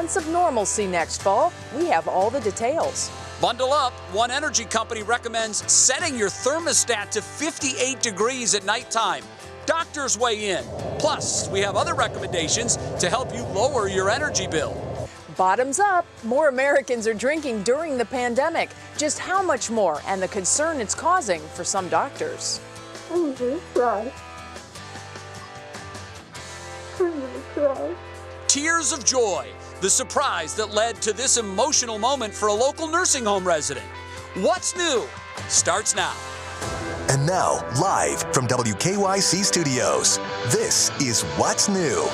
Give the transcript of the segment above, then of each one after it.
sense of normalcy next fall. We have all the details. Bundle up. One energy company recommends setting your thermostat to 58 degrees at nighttime. Doctors weigh in. Plus, we have other recommendations to help you lower your energy bill. Bottoms up, more Americans are drinking during the pandemic. Just how much more and the concern it's causing for some doctors. I'm just cry. Tears of joy, the surprise that led to this emotional moment for a local nursing home resident. What's new starts now. And now, live from WKYC Studios, this is What's New.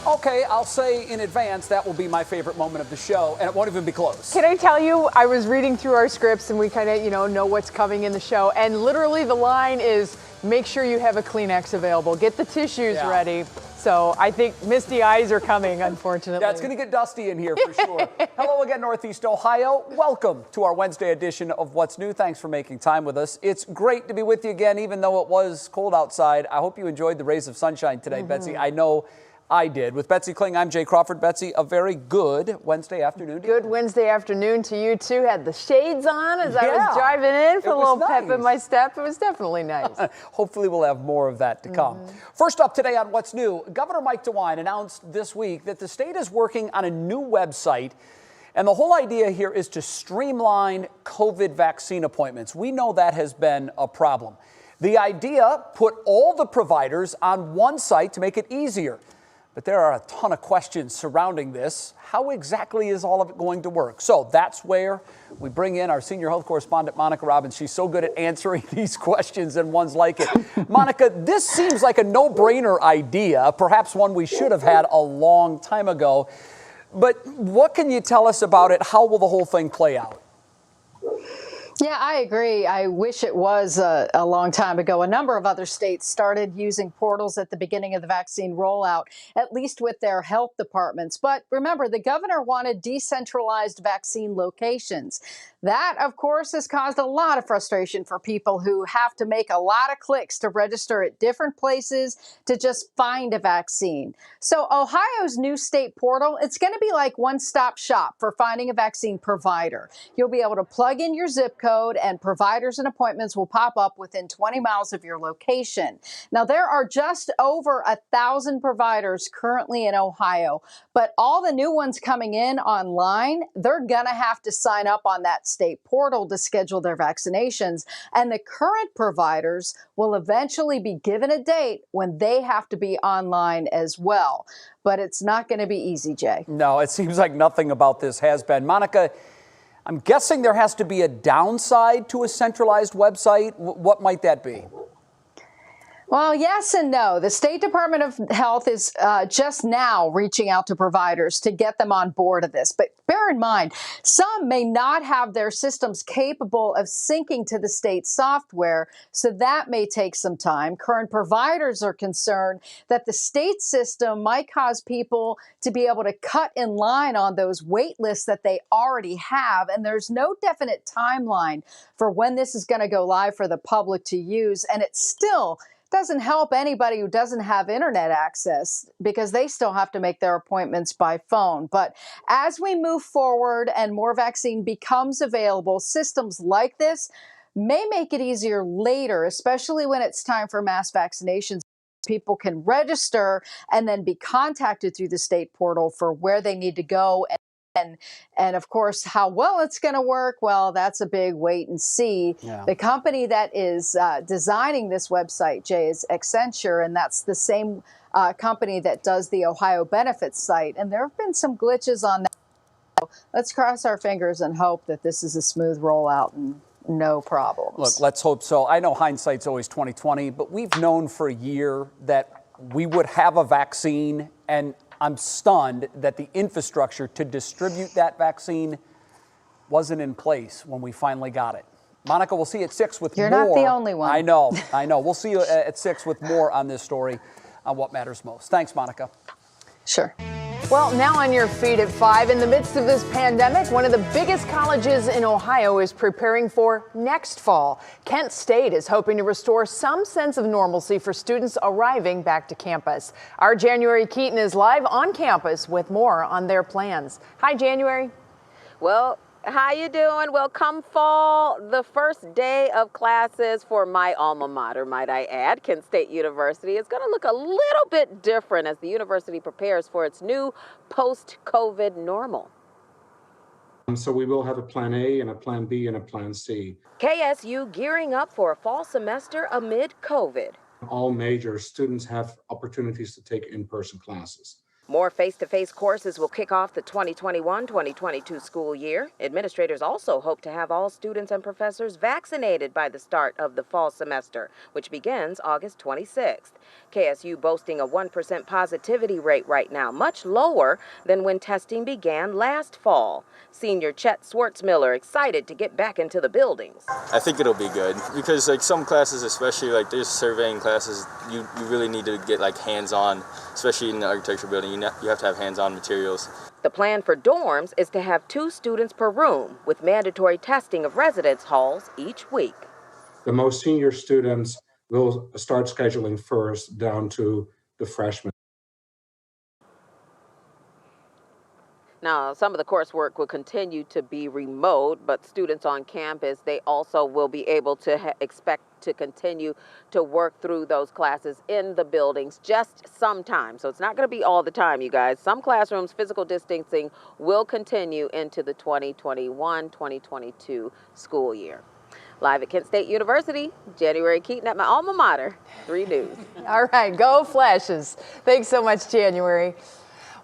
Okay, I'll say in advance that will be my favorite moment of the show, and it won't even be close. Can I tell you, I was reading through our scripts and we kind of, know what's coming in the show, and literally the line is, make sure you have a Kleenex available. Get the tissues ready. So I think misty eyes are coming, unfortunately. Yeah, it's going to get dusty in here for sure. Hello again, Northeast Ohio. Welcome to our Wednesday edition of What's New. Thanks for making time with us. It's great to be with you again, even though it was cold outside. I hope you enjoyed the rays of sunshine today, Betsy. I know I did. With Betsy Kling, I'm Jay Crawford. Betsy, a very good Wednesday afternoon. Good Wednesday afternoon to you, too. Had the shades on as I was driving in for a little pep in my step. It was definitely nice. Hopefully we'll have more of that to come. First up today on What's New, Governor Mike DeWine announced this week that the state is working on a new website. And the whole idea here is to streamline COVID vaccine appointments. We know that has been a problem. The idea, put all the providers on one site to make it easier. But there are a ton of questions surrounding this. How exactly is all of it going to work? So that's where we bring in our senior health correspondent, Monica Robbins. She's so good at answering these questions and ones like it. Monica, this seems like a no-brainer idea, perhaps one we should have had a long time ago. But what can you tell us about it? How will the whole thing play out? Yeah, I agree. I wish it was a long time ago. A number of other states started using portals at the beginning of the vaccine rollout, at least with their health departments. But remember, the governor wanted decentralized vaccine locations. That, of course, has caused a lot of frustration for people who have to make a lot of clicks to register at different places to just find a vaccine. So Ohio's new state portal, it's going to be like one-stop shop for finding a vaccine provider. You'll be able to plug in your zip code and providers and appointments will pop up within 20 miles of your location. Now, there are just over 1,000 providers currently in Ohio, but all the new ones coming in online, they're going to have to sign up on that state portal to schedule their vaccinations. And the current providers will eventually be given a date when they have to be online as well. But it's not going to be easy, Jay. No, it seems like nothing about this has been. Monica, I'm guessing there has to be a downside to a centralized website. What might that be? Well, yes and no. The State Department of Health is just now reaching out to providers to get them on board of this. But bear in mind, some may not have their systems capable of syncing to the state software, so that may take some time. Current providers are concerned that the state system might cause people to be able to cut in line on those wait lists that they already have. And there's no definite timeline for when this is going to go live for the public to use. And it's still doesn't help anybody who doesn't have internet access because they still have to make their appointments by phone. But as we move forward and more vaccine becomes available, systems like this may make it easier later, especially when it's time for mass vaccinations. People can register and then be contacted through the state portal for where they need to go. And of course, how well it's going to work, well, that's a big wait and see. Yeah. The company that is designing this website, Jay, is Accenture, and that's the same company that does the Ohio benefits site. And there have been some glitches on that. So let's cross our fingers and hope that this is a smooth rollout and no problems. Look, let's hope so. I know hindsight's always 20/20, but we've known for a year that we would have a vaccine, and I'm stunned that the infrastructure to distribute that vaccine wasn't in place when we finally got it. Monica, we'll see you at 6 with more. You're not the only one. I know. We'll see you at 6 with more on this story on What Matters Most. Thanks, Monica. Sure. Well, now on your feet at 5, in the midst of this pandemic, one of the biggest colleges in Ohio is preparing for next fall. Kent State is hoping to restore some sense of normalcy for students arriving back to campus. Our January Keaton is live on campus with more on their plans. Hi, January. Well, how you doing? Well, come fall, the first day of classes for my alma mater, might I add, Kent State University, is going to look a little bit different as the university prepares for its new post-COVID normal. So we will have a plan A and a plan B and a plan C. KSU gearing up for a fall semester amid COVID. All major students have opportunities to take in-person classes. More face-to-face courses will kick off the 2021-2022 school year. Administrators also hope to have all students and professors vaccinated by the start of the fall semester, which begins August 26th. KSU boasting a 1% positivity rate right now, much lower than when testing began last fall. Senior Chet Swartzmiller excited to get back into the buildings. I think it'll be good because some classes, especially there's surveying classes, you really need to get hands-on, especially in the architecture building. You have to have hands-on materials. The plan for dorms is to have 2 students per room with mandatory testing of residence halls each week. The most senior students will start scheduling first down to the freshmen. Now, some of the coursework will continue to be remote, but students on campus, they also will be able to expect to continue to work through those classes in the buildings just sometime. So it's not going to be all the time, you guys. Some classrooms, physical distancing will continue into the 2021-2022 school year. Live at Kent State University, January Keaton at my alma mater, 3 News. All right, go Flashes. Thanks so much, January.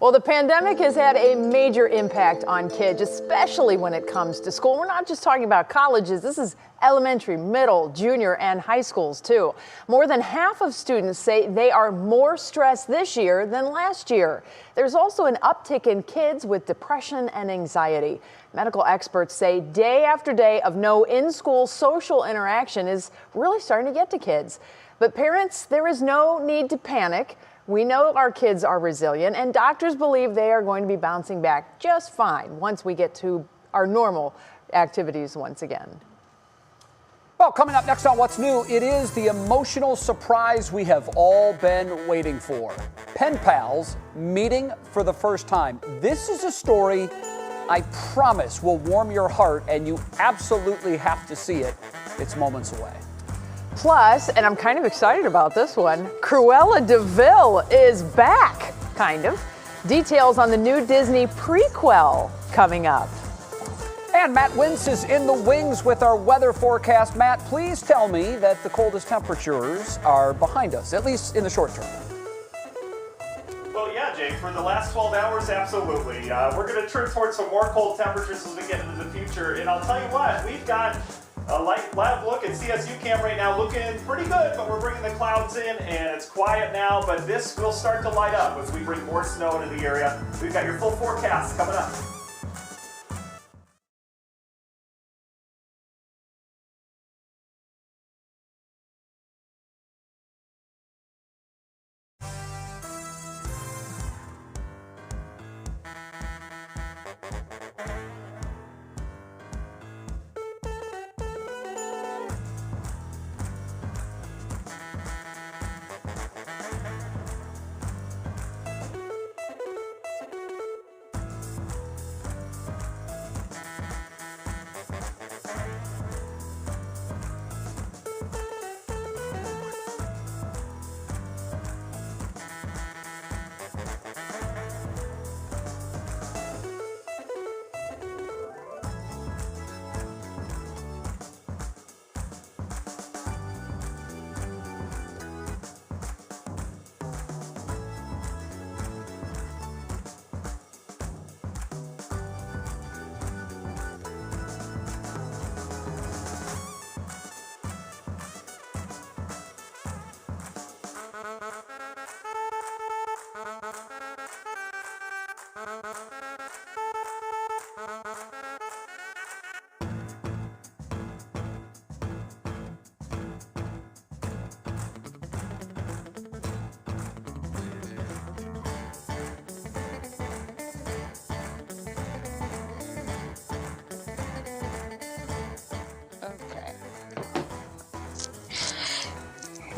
Well, the pandemic has had a major impact on kids, especially when it comes to school. We're not just talking about colleges. This is elementary, middle, junior, and high schools, too. More than half of students say they are more stressed this year than last year. There's also an uptick in kids with depression and anxiety. Medical experts say day after day of no in-school social interaction is really starting to get to kids. But parents, there is no need to panic. We know our kids are resilient, and doctors believe they are going to be bouncing back just fine once we get to our normal activities once again. Well, coming up next on What's New, it is the emotional surprise we have all been waiting for. Pen pals meeting for the first time. This is a story I promise will warm your heart, and you absolutely have to see it. It's moments away. Plus, and I'm kind of excited about this one, Cruella de Vil is back, kind of. Details on the new Disney prequel coming up. And Matt Wintz is in the wings with our weather forecast. Matt, please tell me that the coldest temperatures are behind us, at least in the short term. Well, yeah, Jake, for the last 12 hours, absolutely. We're going to turn towards some more cold temperatures as we get into the future. And I'll tell you what, we've got a live look at CSU cam right now, looking pretty good, but we're bringing the clouds in and it's quiet now, but this will start to light up as we bring more snow into the area. We've got your full forecast coming up.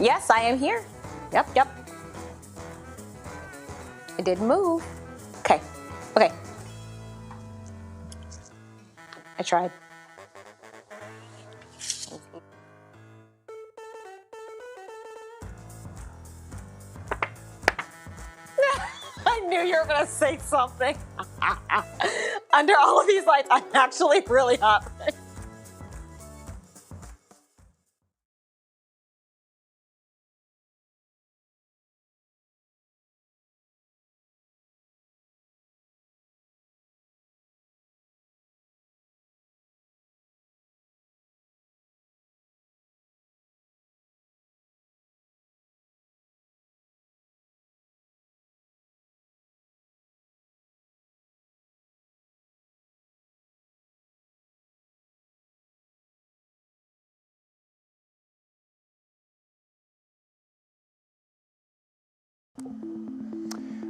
Yes, I am here. Yep. It didn't move. Okay. I tried. I knew you were going to say something. Under all of these lights, I'm actually really hot.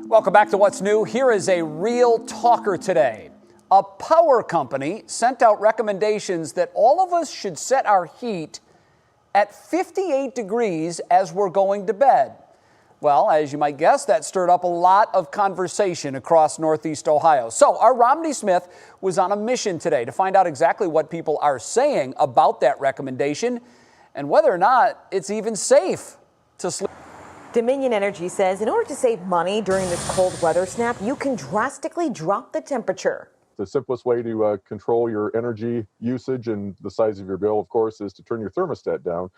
Welcome back to What's New. Here is a real talker today. A power company sent out recommendations that all of us should set our heat at 58 degrees as we're going to bed. Well, as you might guess, that stirred up a lot of conversation across Northeast Ohio. So our Romney Smith was on a mission today to find out exactly what people are saying about that recommendation and whether or not it's even safe to sleep. Dominion Energy says in order to save money during this cold weather snap, you can drastically drop the temperature. The simplest way to control your energy usage and the size of your bill, of course, is to turn your thermostat down.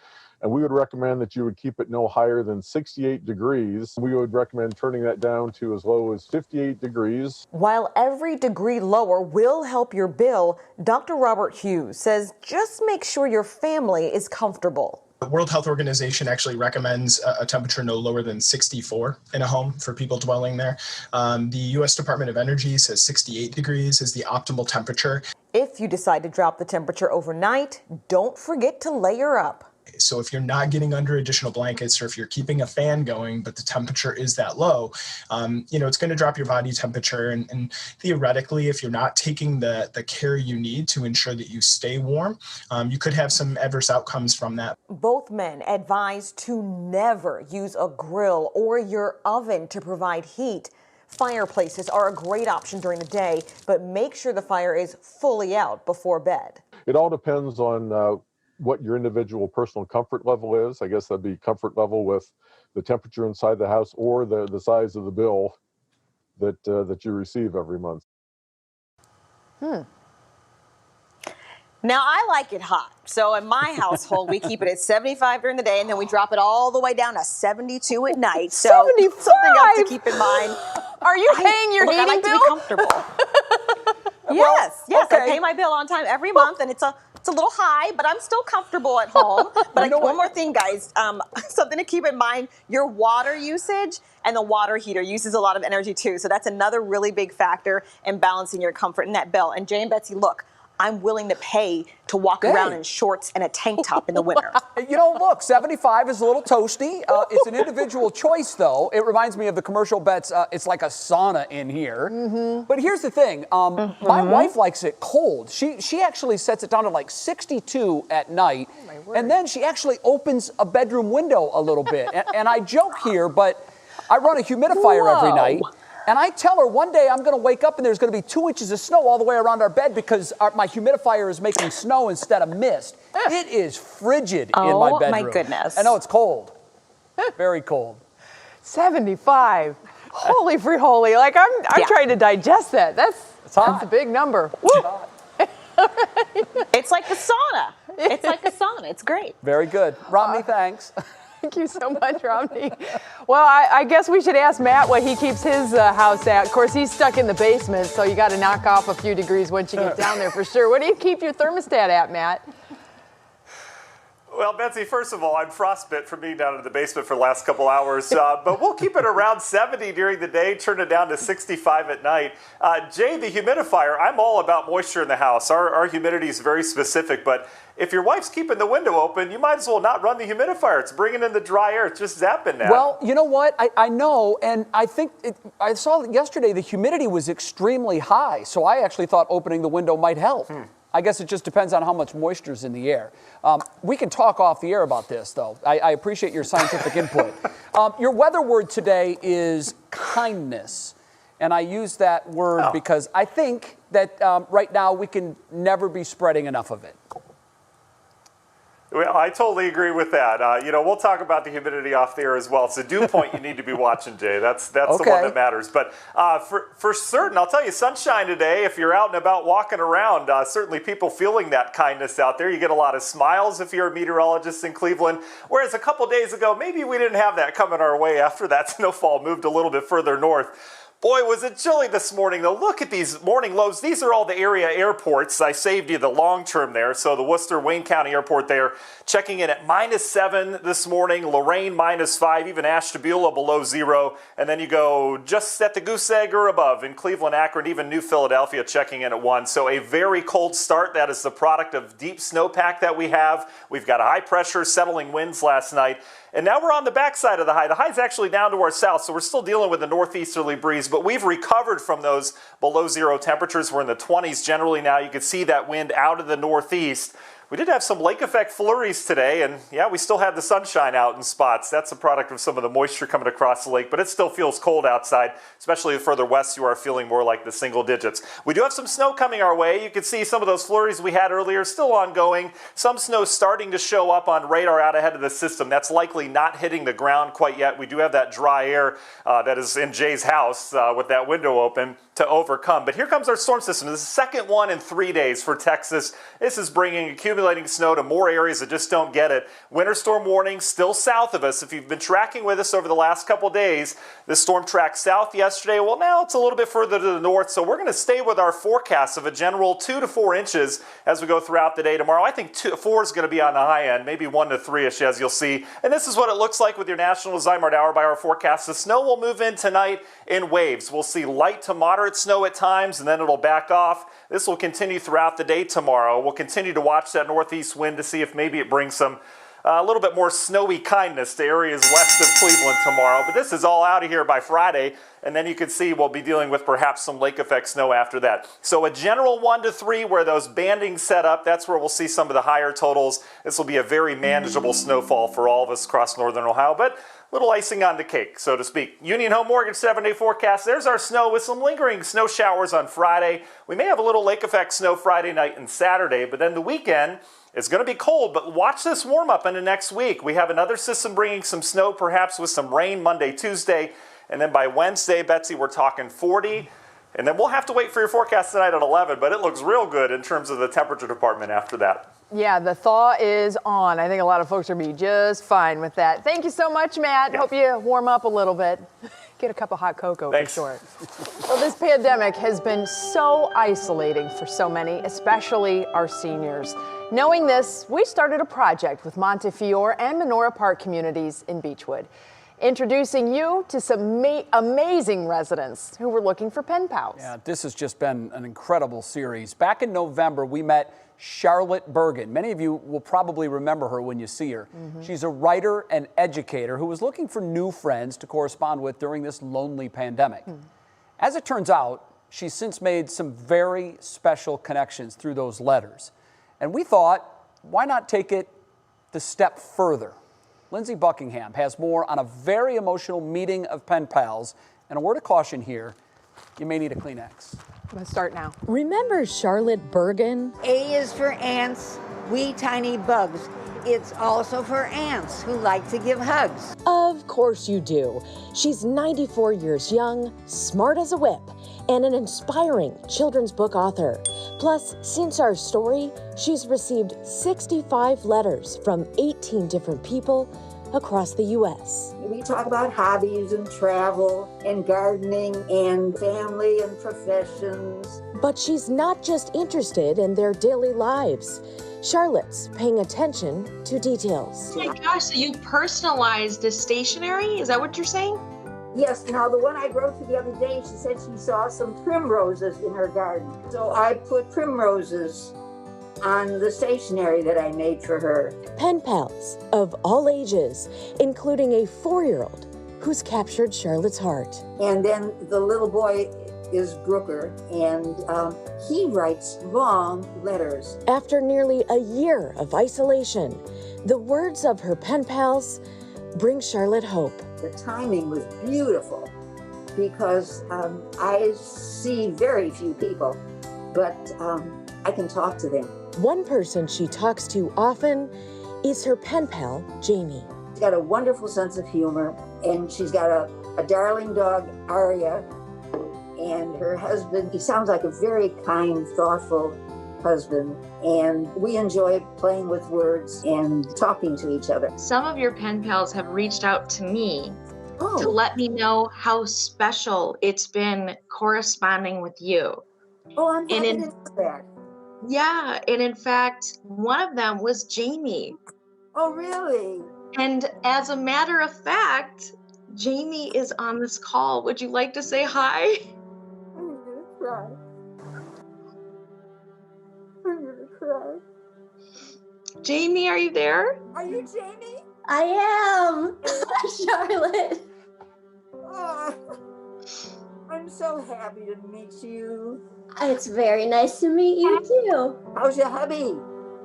And we would recommend that you would keep it no higher than 68 degrees. We would recommend turning that down to as low as 58 degrees. While every degree lower will help your bill, Dr. Robert Hughes says just make sure your family is comfortable. The World Health Organization actually recommends a temperature no lower than 64 in a home for people dwelling there. The U.S. Department of Energy says 68 degrees is the optimal temperature. If you decide to drop the temperature overnight, don't forget to layer up. So if you're not getting under additional blankets or if you're keeping a fan going, but the temperature is that low, it's going to drop your body temperature. And theoretically, if you're not taking the care you need to ensure that you stay warm, you could have some adverse outcomes from that. Both men advise to never use a grill or your oven to provide heat. Fireplaces are a great option during the day, but make sure the fire is fully out before bed. It all depends on what your individual personal comfort level is. I guess that'd be comfort level with the temperature inside the house or the size of the bill that you receive every month. Now, I like it hot. So in my household, we keep it at 75 during the day, and then we drop it all the way down to 72 at night. So 75? Something else to keep in mind. Are you paying your heating bill? I like to be comfortable. Yes. okay. I pay my bill on time every month, and it's a little high, but I'm still comfortable at home. But one more thing, guys, something to keep in mind, your water usage and the water heater uses a lot of energy too. So that's another really big factor in balancing your comfort in that bill. And Jay and Betsy, look, I'm willing to pay to walk around in shorts and a tank top in the winter. Look, 75 is a little toasty. It's an individual choice, though. It reminds me of the commercial bets. It's like a sauna in here. Mm-hmm. But here's the thing. My wife likes it cold. She actually sets it down to like 62 at night. Oh, and then she actually opens a bedroom window a little bit. and I joke here, but I run a humidifier every night. And I tell her one day I'm going to wake up and there's going to be 2 inches of snow all the way around our bed because my humidifier is making snow instead of mist. It is frigid in my bedroom. Oh, my goodness. I know, it's cold. Very cold. 75. Holy free holy. Like, I'm trying to digest that. That's a big number. It's like a sauna. It's great. Very good. Romney, thanks. Thank you so much, Romney. Well, I guess we should ask Matt what he keeps his house at. Of course, he's stuck in the basement, so you got to knock off a few degrees once you get down there for sure. What do you keep your thermostat at, Matt? Well, Betsy, first of all, I'm frostbit from being down in the basement for the last couple hours, but we'll keep it around 70 during the day, turn it down to 65 at night. Jay, the humidifier, I'm all about moisture in the house. Our humidity is very specific, but if your wife's keeping the window open, you might as well not run the humidifier. It's bringing in the dry air. It's just zapping now. Well, you know what? I know, and I think I saw yesterday the humidity was extremely high, so I actually thought opening the window might help. I guess it just depends on how much moisture is in the air. We can talk off the air about this, though. I appreciate your scientific input. Your weather word today is kindness. And I use that word because I think that right now we can never be spreading enough of it. Well, I totally agree with that. We'll talk about the humidity off the air as well. It's a dew point you need to be watching, Jay. That's the one that matters. But for certain, I'll tell you, sunshine today. If you're out and about walking around, certainly people feeling that kindness out there. You get a lot of smiles if you're a meteorologist in Cleveland. Whereas a couple days ago, maybe we didn't have that coming our way after that snowfall moved a little bit further north. Boy, was it chilly this morning, though. Look at these morning lows. These are all the area airports. I saved you the long term there. So the Worcester, Wayne County Airport there, checking in at -7 this morning. Lorain -5, even Ashtabula below 0. And then you go just at the goose egg or above in Cleveland, Akron, even New Philadelphia checking in at 1. So a very cold start. That is the product of deep snowpack that we have. We've got high pressure, settling winds last night. And now we're on the backside of the high. The high's actually down to our south, so we're still dealing with a northeasterly breeze, but we've recovered from those below 0 temperatures. We're in the 20s generally now. You can see that wind out of the northeast. We did have some lake effect flurries today, and yeah, we still had the sunshine out in spots. That's a product of some of the moisture coming across the lake, but it still feels cold outside, especially further west. You are feeling more like the single digits. We do have some snow coming our way. You can see some of those flurries we had earlier still ongoing. Some snow starting to show up on radar out ahead of the system. That's likely not hitting the ground quite yet. We do have that dry air that is in Jay's house with that window open to overcome. But here comes our storm system. This is the second one in 3 days for Texas. This is bringing accumulating snow to more areas that just don't get it. Winter storm warning still south of us. If you've been tracking with us over the last couple days, this storm tracked south yesterday. Well, now it's a little bit further to the north, so we're going to stay with our forecast of a general 2 to 4 inches as we go throughout the day tomorrow. I think 4 is going to be on the high end, maybe 1 to 3-ish as you'll see. And this is what it looks like with your National Zymark hour-by-hour forecast. The snow will move in tonight in waves. We'll see light to moderate snow at times, and then it'll back off. This will continue throughout the day tomorrow. We'll continue to watch that northeast wind to see if maybe it brings some a little bit more snowy kindness to areas west of Cleveland tomorrow. But this is all out of here by Friday, and then you can see we'll be dealing with perhaps some lake effect snow after that. So a general 1 to 3 where those bandings set up, that's where we'll see some of the higher totals. This will be a very manageable snowfall for all of us across northern Ohio, but little icing on the cake, so to speak. Union Home Mortgage 7-day forecast. There's our snow with some lingering snow showers on Friday. We may have a little lake effect snow Friday night and Saturday, but then the weekend is going to be cold. But watch this warm up into next week. We have another system bringing some snow, perhaps with some rain Monday, Tuesday, and then by Wednesday, Betsy, we're talking 40. And then we'll have to wait for your forecast tonight at 11, but it looks real good in terms of the temperature department after that. Yeah, the thaw is on. I think a lot of folks are be just fine with that. Thank you so much, Matt. Yeah. Hope you warm up a little bit. Get a cup of hot cocoa. Thanks. For sure. Well, this pandemic has been so isolating for so many, especially our seniors. Knowing this, we started a project with Montefiore and Menorah Park communities in Beechwood, introducing you to some amazing residents who were looking for pen pals. Yeah, this has just been an incredible series. Back in November, we met Charlotte Bergen. Many of you will probably remember her when you see her. She's a writer and educator who was looking for new friends to correspond with during this lonely pandemic. As it turns out, she's since made some very special connections through those letters. And we thought, why not take it the step further? Lindsay Buckingham has more on a very emotional meeting of pen pals. And a word of caution here, you may need a Kleenex. Let's start now. Remember Charlotte Bergen? A is for ants, wee tiny bugs. It's also for ants who like to give hugs. Of course you do. She's 94 years young, smart as a whip, and an inspiring children's book author. Plus, since our story, she's received 65 letters from 18 different people across the U.S. We talk about hobbies and travel and gardening and family and professions. But she's not just interested in their daily lives. Charlotte's paying attention to details. Oh my gosh, so you personalized the stationery? Is that what you're saying? Yes, now the one I wrote to the other day, she said she saw some primroses in her garden. So I put primroses on the stationery that I made for her. Pen pals of all ages, including a 4-year-old who's captured Charlotte's heart. And then the little boy is Brooker, and he writes long letters. After nearly a year of isolation, the words of her pen pals bring Charlotte hope. The timing was beautiful because I see very few people, but I can talk to them. One person she talks to often is her pen pal, Jamie. She's got a wonderful sense of humor, and she's got a darling dog, Aria, and her husband, he sounds like a very kind, thoughtful husband, and we enjoy playing with words and talking to each other. Some of your pen pals have reached out to me to let me know how special it's been corresponding with you. Oh, I'm happy to know that. Yeah, and in fact, one of them was Jamie. Oh, really? And as a matter of fact, Jamie is on this call. Would you like to say hi? I'm gonna cry. I'm gonna cry. Jamie, are you there? Are you Jamie? I am, Charlotte. Oh, I'm so happy to meet you. It's very nice to meet you too. How's your hubby?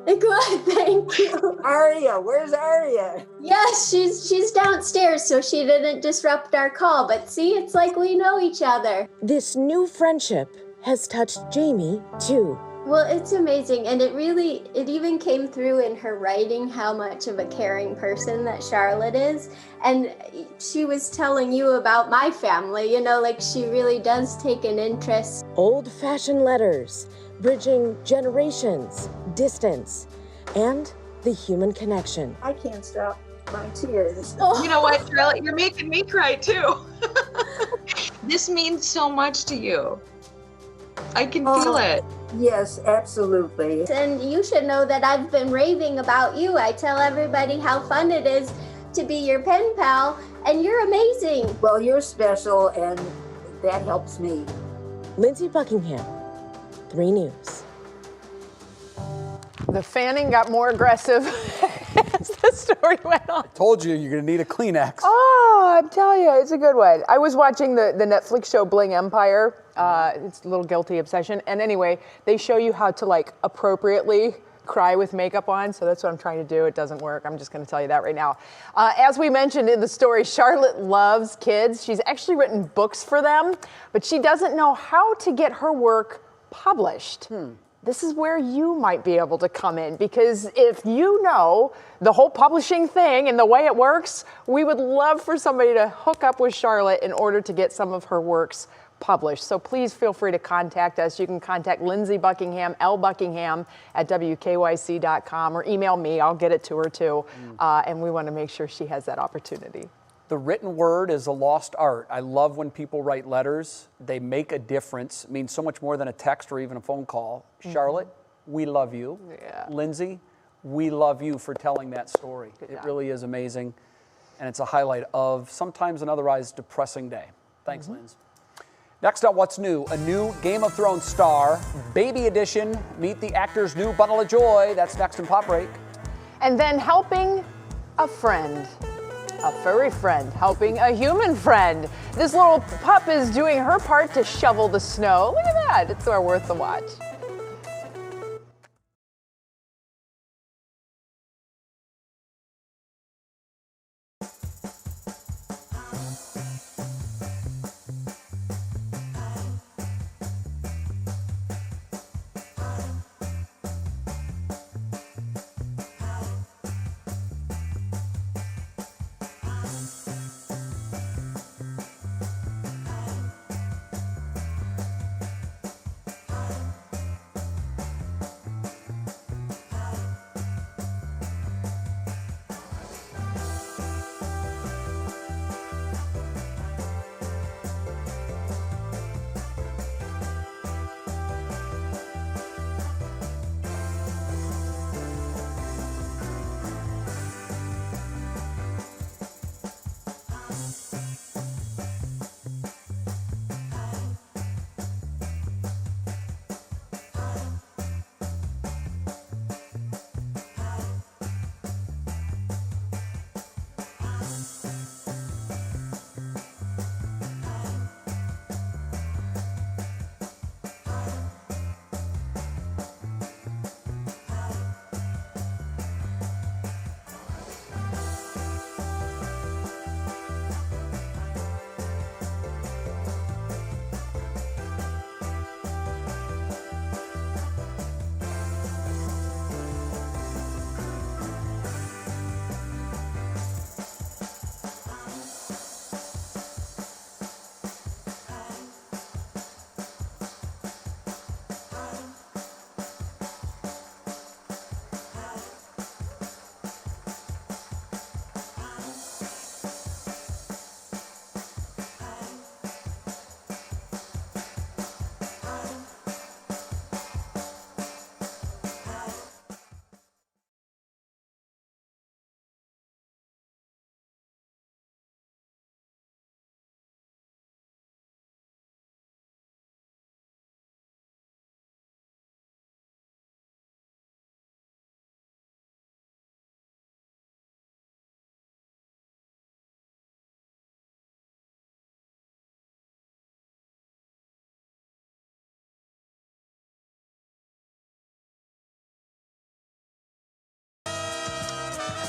Good, thank you. Aria, where's Aria? Yes, she's downstairs, so she didn't disrupt our call. But see, it's like we know each other. This new friendship has touched Jamie too. Well, it's amazing, and it even came through in her writing how much of a caring person that Charlotte is. And she was telling you about my family, like she really does take an interest. Old-fashioned letters, bridging generations, distance, and the human connection. I can't stop my tears. You know what, Charlotte? You're making me cry too. This means so much to you. I can feel it. Yes, absolutely. And you should know that I've been raving about you. I tell everybody how fun it is to be your pen pal, and you're amazing. Well, you're special, and that helps me. Lindsay Buckingham, 3 News. The fanning got more aggressive as the story went on. I told you you're going to need a Kleenex. Oh, I'm telling you, it's a good one. I was watching the Netflix show Bling Empire. It's a little guilty obsession. And anyway, they show you how to appropriately cry with makeup on. So that's what I'm trying to do. It doesn't work. I'm just going to tell you that right now. As we mentioned in the story, Charlotte loves kids. She's actually written books for them, but she doesn't know how to get her work published. This is where you might be able to come in, because if you know the whole publishing thing and the way it works, we would love for somebody to hook up with Charlotte in order to get some of her works published. So please feel free to contact us. You can contact Lindsay Buckingham, lbuckingham at wkyc.com, or email me. I'll get it to her too. And we want to make sure she has that opportunity. The written word is a lost art. I love when people write letters. They make a difference. It means so much more than a text or even a phone call. Charlotte, we love you. Yeah. Lindsay, we love you for telling that story. It really is amazing. And it's a highlight of sometimes an otherwise depressing day. Thanks, Linz. Next up, what's new? A new Game of Thrones star, Baby Edition. Meet the actor's new bundle of joy. That's next in Pop Break. And then helping a friend. A furry friend helping a human friend. This little pup is doing her part to shovel the snow. Look at that. It's well worth the watch.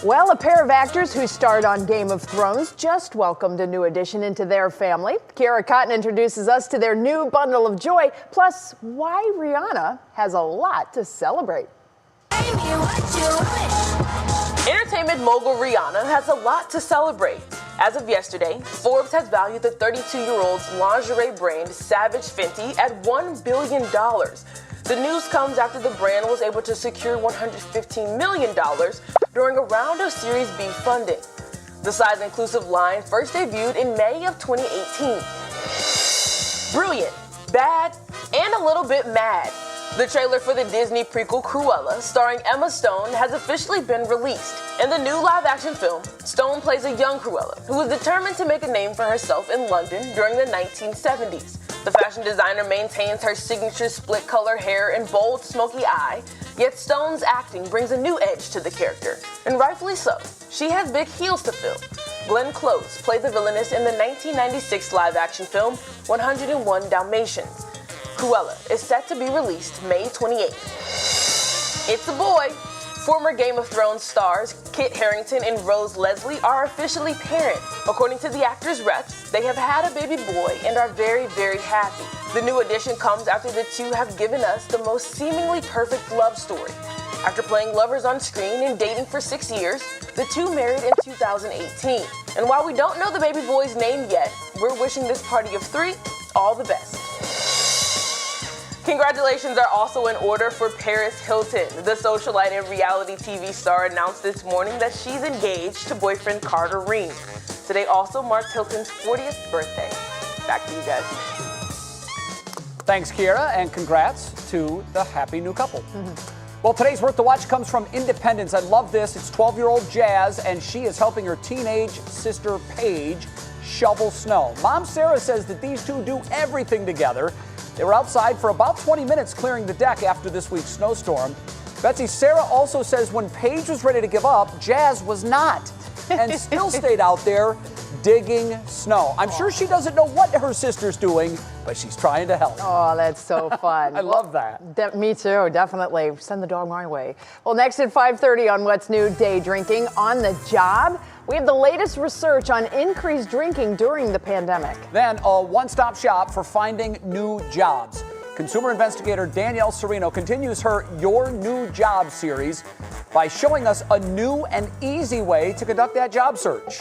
Well, a pair of actors who starred on Game of Thrones just welcomed a new addition into their family. Kiara Cotton introduces us to their new bundle of joy, plus why Rihanna has a lot to celebrate. Entertainment mogul Rihanna has a lot to celebrate. As of yesterday, Forbes has valued the 32-year-old's lingerie brand Savage Fenty at $1 billion. The news comes after the brand was able to secure $115 million during a round of Series B funding. The size-inclusive line first debuted in May of 2018. Brilliant, bad, and a little bit mad. The trailer for the Disney prequel Cruella, starring Emma Stone, has officially been released. In the new live-action film, Stone plays a young Cruella who was determined to make a name for herself in London during the 1970s. The fashion designer maintains her signature split-color hair and bold, smoky eye, yet Stone's acting brings a new edge to the character, and rightfully so. She has big heels to fill. Glenn Close played the villainess in the 1996 live-action film 101 Dalmatians. Cruella is set to be released May 28th. It's a boy. Former Game of Thrones stars Kit Harington and Rose Leslie are officially parent. According to the actors' reps, they have had a baby boy and are very, very happy. The new addition comes after the two have given us the most seemingly perfect love story. After playing lovers on screen and dating for 6 years, the two married in 2018. And while we don't know the baby boy's name yet, we're wishing this party of three all the best. Congratulations are also in order for Paris Hilton. The socialite and reality TV star announced this morning that she's engaged to boyfriend Carter Reum. Today also marks Hilton's 40th birthday. Back to you guys. Thanks, Kiara, and congrats to the happy new couple. Well, today's Worth the Watch comes from Independence. I love this. It's 12-year-old Jazz, and she is helping her teenage sister Paige shovel snow. Mom Sarah says that these two do everything together. They were outside for about 20 minutes clearing the deck after this week's snowstorm. Betsy, Sarah also says when Paige was ready to give up, Jazz was not, and still stayed out there digging snow. I'm sure she doesn't know what her sister's doing, but she's trying to help. Oh, that's so fun. I love that. Me too, definitely. Send the dog my way. Well, next at 5:30 on What's New, day drinking on the job. We have the latest research on increased drinking during the pandemic. Then a one-stop shop for finding new jobs. Consumer investigator Danielle Serino continues her Your New Job series by showing us a new and easy way to conduct that job search.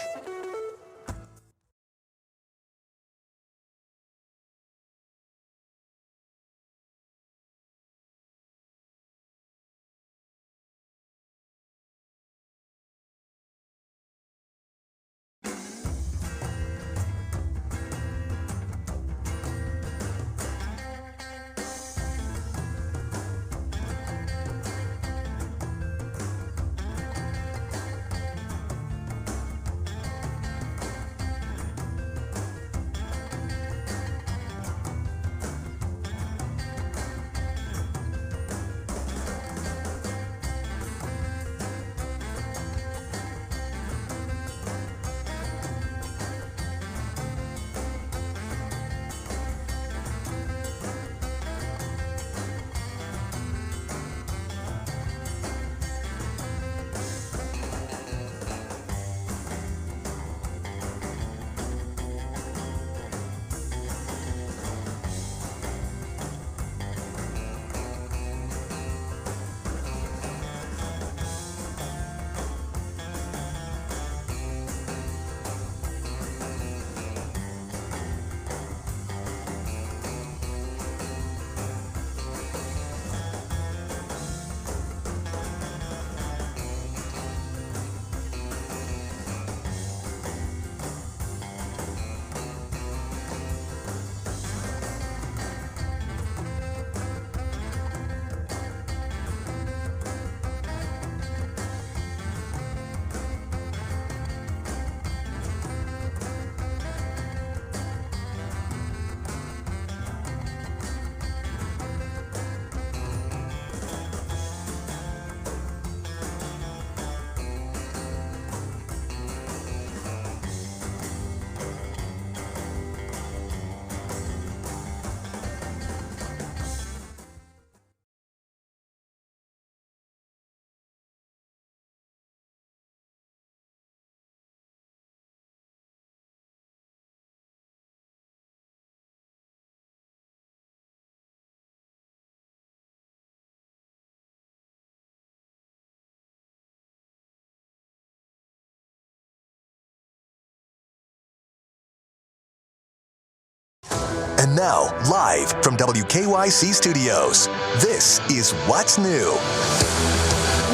And now, live from WKYC Studios, this is What's New.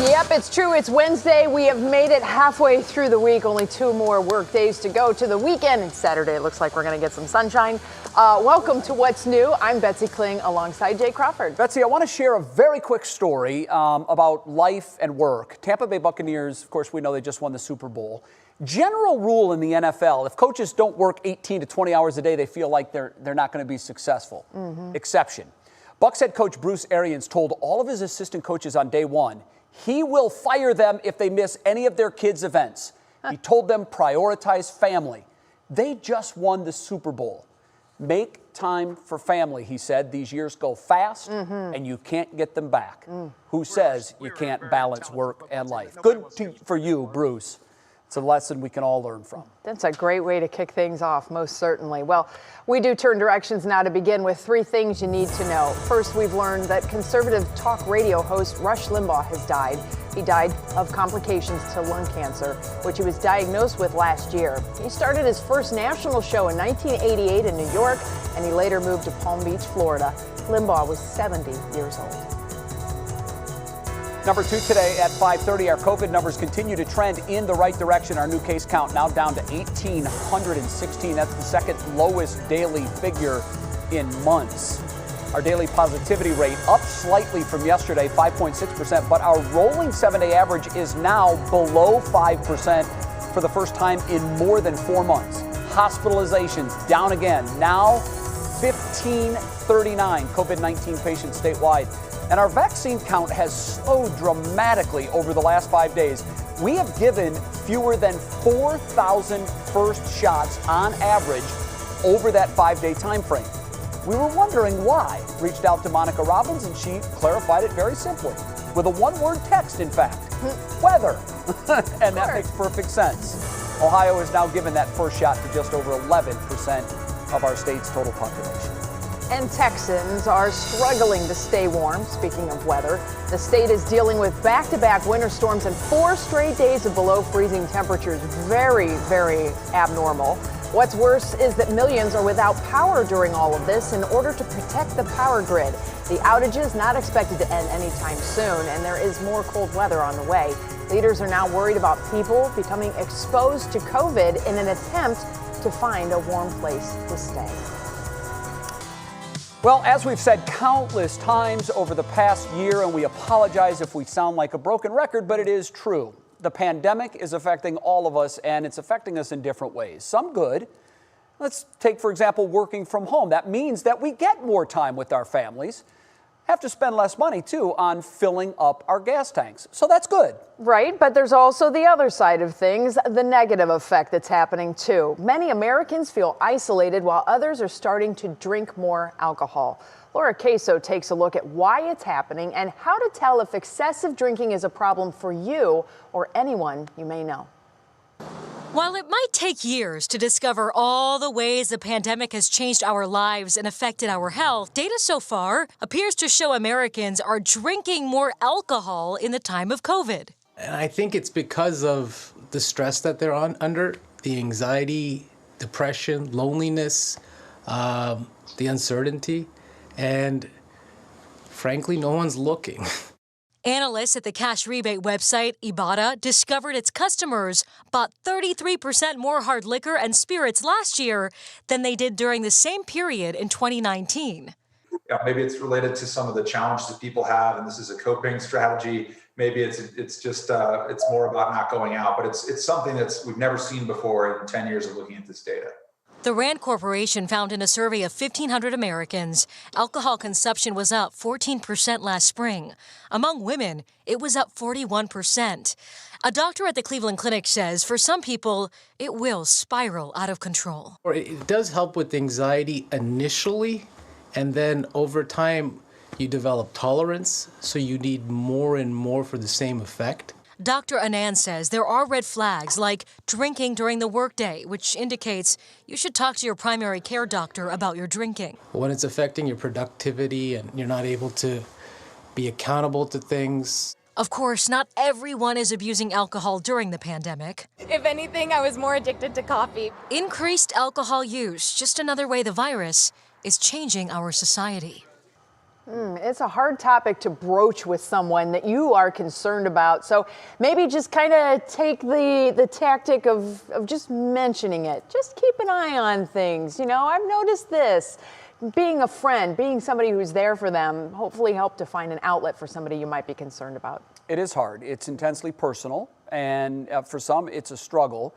Yep, it's true. It's Wednesday. We have made it halfway through the week. Only 2 more work days to go to the weekend. And Saturday, it looks like we're going to get some sunshine. Welcome to What's New. I'm Betsy Kling alongside Jay Crawford. Betsy, I want to share a very quick story about life and work. Tampa Bay Buccaneers, of course, we know they just won the Super Bowl. General rule in the NFL, if coaches don't work 18 to 20 hours a day, they feel like they're not going to be successful. Exception. Bucs head coach Bruce Arians told all of his assistant coaches on day one, he will fire them if they miss any of their kids' events. He told them prioritize family. They just won the Super Bowl. Make time for family, he said. These years go fast, and you can't get them back. Who says you can't balance work and life? Good for you, Bruce. It's a lesson we can all learn from. That's a great way to kick things off, most certainly. Well, we do turn directions now to begin with 3 things you need to know. First, we've learned that conservative talk radio host Rush Limbaugh has died. He died of complications to lung cancer, which he was diagnosed with last year. He started his first national show in 1988 in New York, and he later moved to Palm Beach, Florida. Limbaugh was 70 years old. Number 2 today at 5:30, our COVID numbers continue to trend in the right direction. Our new case count now down to 1,816. That's the second lowest daily figure in months. Our daily positivity rate up slightly from yesterday, 5.6%, but our rolling 7-day average is now below 5% for the first time in more than 4 months. Hospitalizations down again, now 1,539 COVID-19 patients statewide. And our vaccine count has slowed dramatically over the last 5 days. We have given fewer than 4,000 first shots on average over that 5-day time frame. We were wondering why. Reached out to Monica Robbins, and she clarified it very simply with a 1-word text, in fact, weather. And that makes perfect sense. Ohio has now given that first shot to just over 11% of our state's total population. And Texans are struggling to stay warm. Speaking of weather, the state is dealing with back-to-back winter storms and 4 straight days of below freezing temperatures. Very, very abnormal. What's worse is that millions are without power during all of this in order to protect the power grid. The outage is not expected to end anytime soon, and there is more cold weather on the way. Leaders are now worried about people becoming exposed to COVID in an attempt to find a warm place to stay. Well, as we've said countless times over the past year, and we apologize if we sound like a broken record, but it is true. The pandemic is affecting all of us, and it's affecting us in different ways. Some good. Let's take, for example, working from home. That means that we get more time with our families. Have to spend less money, too, on filling up our gas tanks. So that's good. Right, but there's also the other side of things, the negative effect that's happening, too. Many Americans feel isolated while others are starting to drink more alcohol. Laura Queso takes a look at why it's happening and how to tell if excessive drinking is a problem for you or anyone you may know. While it might take years to discover all the ways the pandemic has changed our lives and affected our health, data so far appears to show Americans are drinking more alcohol in the time of COVID. And I think it's because of the stress that they're under, the anxiety, depression, loneliness, the uncertainty, and frankly, no one's looking. Analysts at the cash rebate website Ibotta discovered its customers bought 33% more hard liquor and spirits last year than they did during the same period in 2019. Yeah, maybe it's related to some of the challenges that people have, and this is a coping strategy. Maybe it's just it's more about not going out, but it's something we've never seen before in 10 years of looking at this data. The Rand Corporation found in a survey of 1,500 Americans, alcohol consumption was up 14% last spring. Among women, it was up 41%. A doctor at the Cleveland Clinic says for some people, it will spiral out of control. It does help with anxiety initially, and then over time, you develop tolerance, so you need more and more for the same effect. Dr. Anand says there are red flags like drinking during the workday, which indicates you should talk to your primary care doctor about your drinking. When it's affecting your productivity and you're not able to be accountable to things. Of course, not everyone is abusing alcohol during the pandemic. If anything, I was more addicted to coffee. Increased alcohol use, just another way the virus is changing our society. It's a hard topic to broach with someone that you are concerned about. So maybe just kind of take the tactic of just mentioning it. Just keep an eye on things. You know, I've noticed this. Being a friend, being somebody who's there for them, hopefully help to find an outlet for somebody you might be concerned about. It is hard. It's intensely personal, and for some, it's a struggle.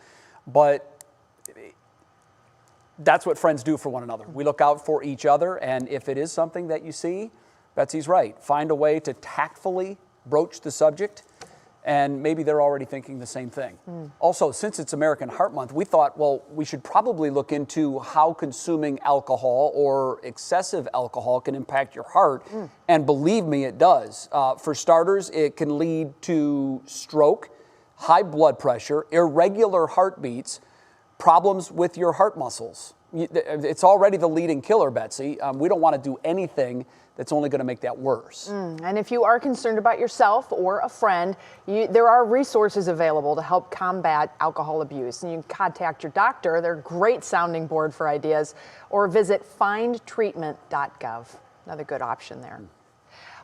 But that's what friends do for one another. We look out for each other, and if it is something that you see, Betsy's right. Find a way to tactfully broach the subject, and maybe they're already thinking the same thing. Also, since it's American Heart Month, we thought, well, we should probably look into how consuming alcohol or excessive alcohol can impact your heart, and believe me, it does. For starters, it can lead to stroke, high blood pressure, irregular heartbeats, problems with your heart muscles. It's already the leading killer, Betsy. We don't want to do anything that's only going to make that worse. And if you are concerned about yourself or a friend, there are resources available to help combat alcohol abuse. And you can contact your doctor. They're a great sounding board for ideas. Or visit findtreatment.gov. Another good option there.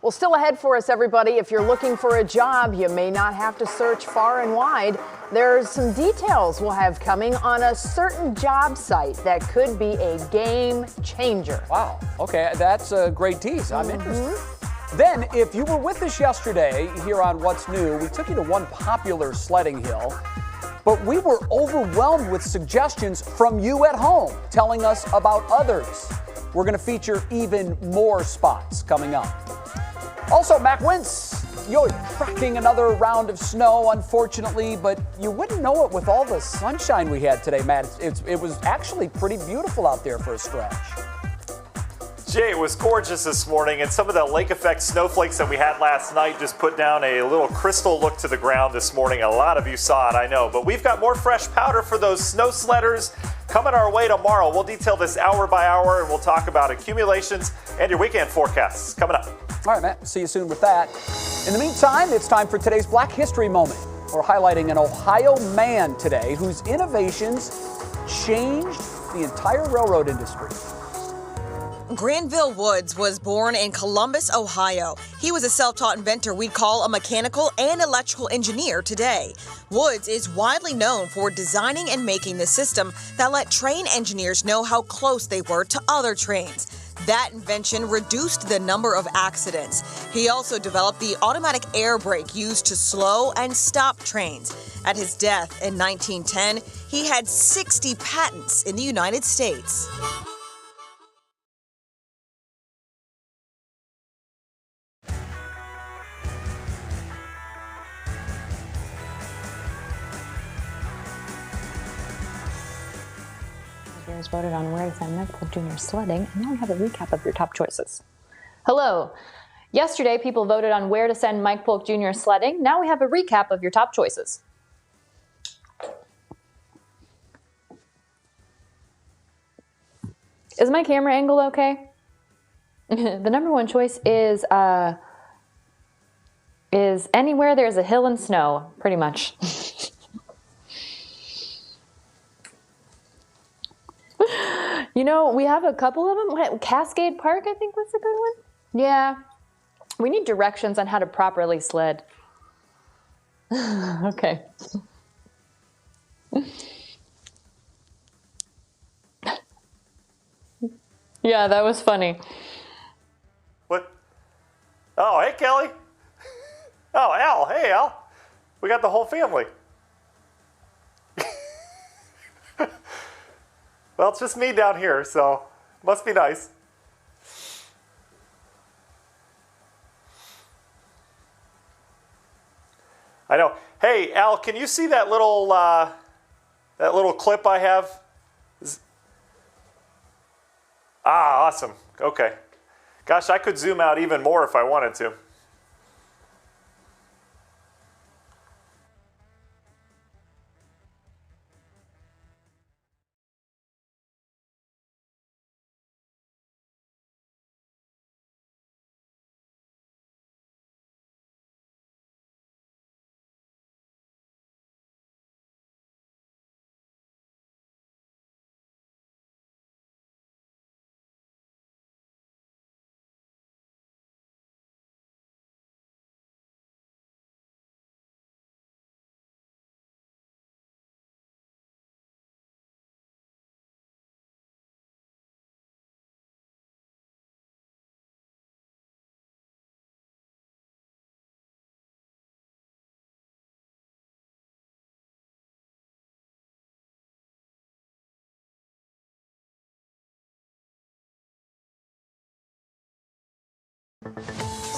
Well, still ahead for us, everybody. If you're looking for a job, you may not have to search far and wide. There's some details we'll have coming on a certain job site that could be a game changer. Wow. Okay, that's a great tease. I'm interested. Then, if you were with us yesterday here on What's New, we took you to one popular sledding hill, but we were overwhelmed with suggestions from you at home telling us about others. We're going to feature even more spots coming up. Also, Mac Wentz, you're tracking another round of snow, unfortunately, but you wouldn't know it with all the sunshine we had today, Matt. It was actually pretty beautiful out there for a stretch. Jay, it was gorgeous this morning, and some of the lake effect snowflakes that we had last night just put down a little crystal look to the ground this morning. A lot of you saw it, I know, but we've got more fresh powder for those snow sledders coming our way tomorrow. We'll detail this hour by hour, and we'll talk about accumulations and your weekend forecasts coming up. All right, Matt, see you soon with that. In the meantime, it's time for today's Black History Moment. We're highlighting an Ohio man today whose innovations changed the entire railroad industry. Granville Woods was born in Columbus, Ohio. He was a self-taught inventor we'd call a mechanical and electrical engineer today. Woods is widely known for designing and making the system that let train engineers know how close they were to other trains. That invention reduced the number of accidents. He also developed the automatic air brake used to slow and stop trains. At his death in 1910, he had 60 patents in the United States. Viewers voted on where to send Mike Polk Jr. sledding, and now we have a recap of your top choices. Hello. Yesterday, people voted on where to send Mike Polk Jr. sledding. Now we have a recap of your top choices. Is my camera angle okay? The number one choice is anywhere there's a hill and snow, pretty much. You know, we have a couple of them. Cascade Park, I think, was a good one. Yeah. We need directions on how to properly sled. Okay. Yeah, that was funny. What? Oh, hey, Kelly. Oh, Al. Hey, Al. We got the whole family. Well, it's just me down here, so must be nice. I know. Hey, Al, can you see that little clip I have? Awesome. Okay. Gosh, I could zoom out even more if I wanted to.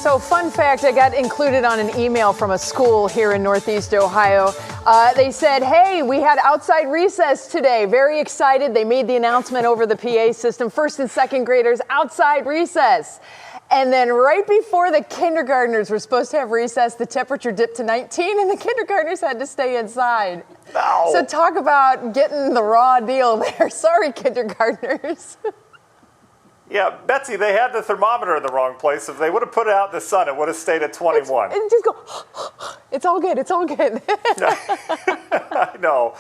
So, fun fact, I got included on an email from a school here in Northeast Ohio. They said, hey, we had outside recess today. Very excited. They made the announcement over the PA system. First and second graders, outside recess. And then right before the kindergartners were supposed to have recess, the temperature dipped to 19 and the kindergartners had to stay inside. No. So talk about getting the raw deal there. Sorry, kindergartners. Yeah, Betsy, they had the thermometer in the wrong place. If they would have put it out in the sun, it would have stayed at 21. And just go, it's all good, it's all good. I know.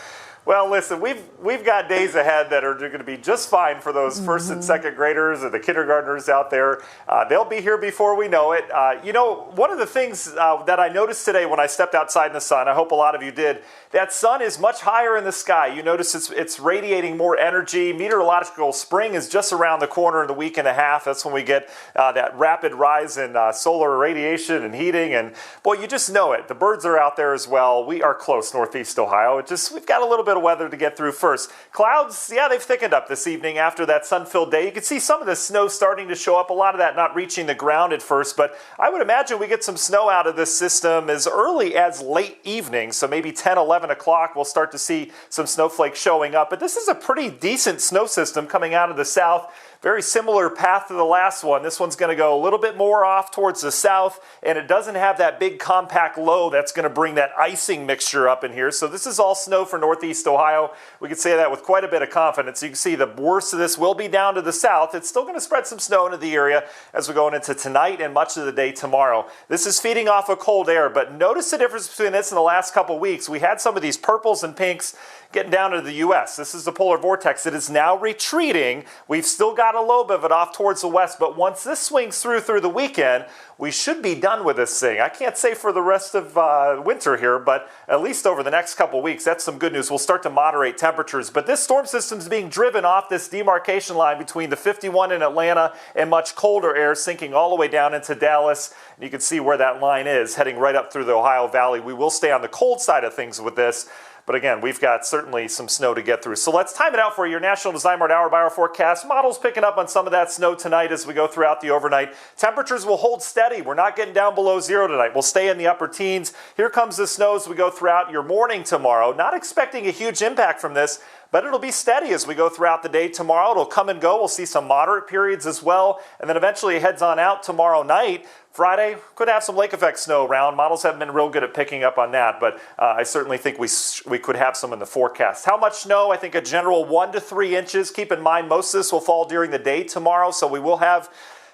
Well, listen, we've got days ahead that are going to be just fine for those first and second graders and the kindergartners out there. They'll be here before we know it. One of the things that I noticed today when I stepped outside in the sun, I hope a lot of you did, that sun is much higher in the sky. You notice it's radiating more energy. Meteorological spring is just around the corner in a week and a half. That's when we get that rapid rise in solar radiation and heating. And boy, you just know it. The birds are out there as well. We are close, Northeast Ohio. We've got a little bit of weather to get through first. Clouds, yeah, they've thickened up this evening after that sun-filled day. You can see some of the snow starting to show up, a lot of that not reaching the ground at first, but I would imagine we get some snow out of this system as early as late evening, so maybe 10, 11 o'clock we'll start to see some snowflakes showing up, but this is a pretty decent snow system coming out of the south. Very similar path to the last one. This one's going to go a little bit more off towards the south, and it doesn't have that big compact low that's going to bring that icing mixture up in here. So this is all snow for Northeast Ohio. We can say that with quite a bit of confidence. You can see the worst of this will be down to the south. It's still going to spread some snow into the area as we're going into tonight and much of the day tomorrow. This is feeding off of cold air, but notice the difference between this and the last couple weeks. We had some of these purples and pinks getting down to the U.S. This is the polar vortex. It is now retreating. We've still got a lobe of it off towards the west, but once this swings through the weekend, we should be done with this thing. I can't say for the rest of winter here, but at least over the next couple weeks, that's some good news. We'll start to moderate temperatures, but this storm system is being driven off this demarcation line between the 51 in Atlanta and much colder air sinking all the way down into Dallas. And you can see where that line is heading right up through the Ohio Valley. We will stay on the cold side of things with this. But again, we've got certainly some snow to get through. So let's time it out for your National Design Mart hour-by-hour forecast. Models picking up on some of that snow tonight as we go throughout the overnight. Temperatures will hold steady. We're not getting down below zero tonight. We'll stay in the upper teens. Here comes the snow as we go throughout your morning tomorrow. Not expecting a huge impact from this, but it'll be steady as we go throughout the day tomorrow. It'll come and go. We'll see some moderate periods as well. And then eventually it heads on out tomorrow night. Friday, could have some lake effect snow around. Models haven't been real good at picking up on that, but I certainly think we could have some in the forecast. How much snow? I think a general 1 to 3 inches. Keep in mind, most of this will fall during the day tomorrow, so we will have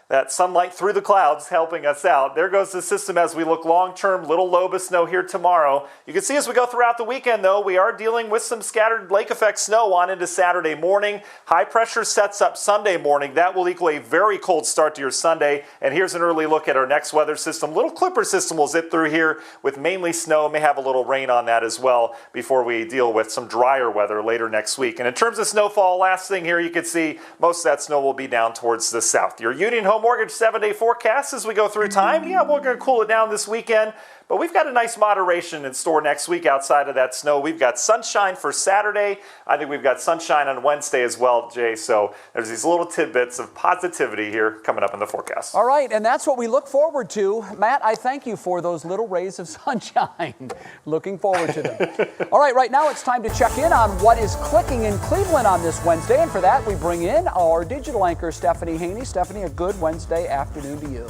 that sunlight through the clouds helping us out. There goes the system as we look long-term, little lobe of snow here tomorrow. You can see as we go throughout the weekend, though, we are dealing with some scattered lake effect snow on into Saturday morning. High pressure sets up Sunday morning. That will equal a very cold start to your Sunday. And here's an early look at our next weather system. Little clipper system will zip through here with mainly snow. May have a little rain on that as well before we deal with some drier weather later next week. And in terms of snowfall, last thing here you can see, most of that snow will be down towards the south. Your Union Home Mortgage 7-day forecast as we go through time. Yeah, we're going to cool it down this weekend, but we've got a nice moderation in store next week outside of that snow. We've got sunshine for Saturday. I think we've got sunshine on Wednesday as well, Jay. So there's these little tidbits of positivity here coming up in the forecast. All right, and that's what we look forward to. Matt, I thank you for those little rays of sunshine. Looking forward to them. All right now it's time to check in on what is clicking in Cleveland on this Wednesday. And for that, we bring in our digital anchor, Stephanie Haney. Stephanie, a good Wednesday afternoon to you.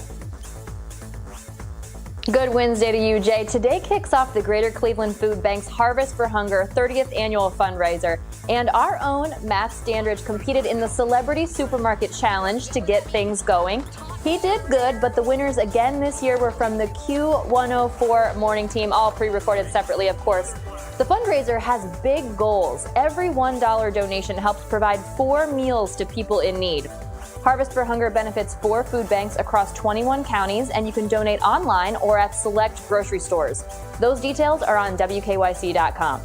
Good Wednesday to you, Jay. Today kicks off the Greater Cleveland Food Bank's Harvest for Hunger 30th annual fundraiser. And our own Matt Standridge competed in the Celebrity Supermarket Challenge to get things going. He did good, but the winners again this year were from the Q104 morning team, all pre-recorded separately, of course. The fundraiser has big goals. Every $1 donation helps provide 4 meals to people in need. Harvest for Hunger benefits 4 food banks across 21 counties, and you can donate online or at select grocery stores. Those details are on WKYC.com.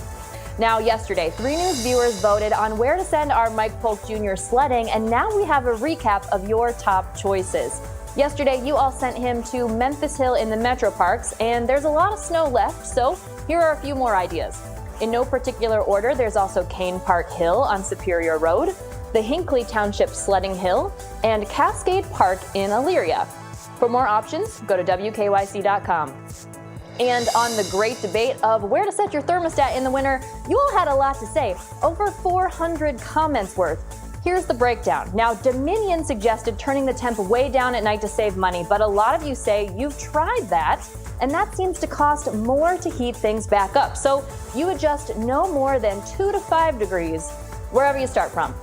Now, yesterday, 3 News viewers voted on where to send our Mike Polk Jr. sledding, and now we have a recap of your top choices. Yesterday, you all sent him to Memphis Hill in the Metro Parks, and there's a lot of snow left, so here are a few more ideas. In no particular order, there's also Kane Park Hill on Superior Road, the Hinckley Township Sledding Hill, and Cascade Park in Elyria. For more options, go to WKYC.com. And on the great debate of where to set your thermostat in the winter, you all had a lot to say. Over 400 comments worth. Here's the breakdown. Now, Dominion suggested turning the temp way down at night to save money, but a lot of you say you've tried that, and that seems to cost more to heat things back up. So you adjust no more than 2 to 5 degrees wherever you start from.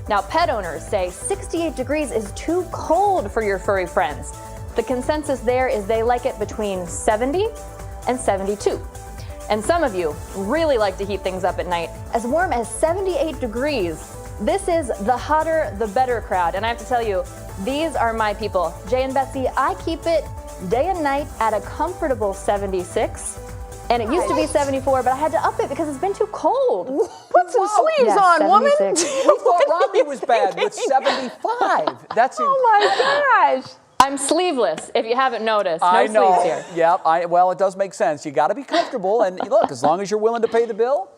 Now, pet owners say 68 degrees is too cold for your furry friends. The consensus there is they like it between 70 and 72. And some of you really like to heat things up at night as warm as 78 degrees. This is the hotter, the better crowd. And I have to tell you, these are my people. Jay and Betsy, I keep it day and night at a comfortable 76. And it used to be 74, but I had to up it because it's been too cold. Put some sleeves on, woman. We thought Romney was bad with 75. That's oh my gosh. I'm sleeveless, if you haven't noticed. No I know. sleeves here. Yeah, well, it does make sense. You got to be comfortable, and look, as long as you're willing to pay the bill,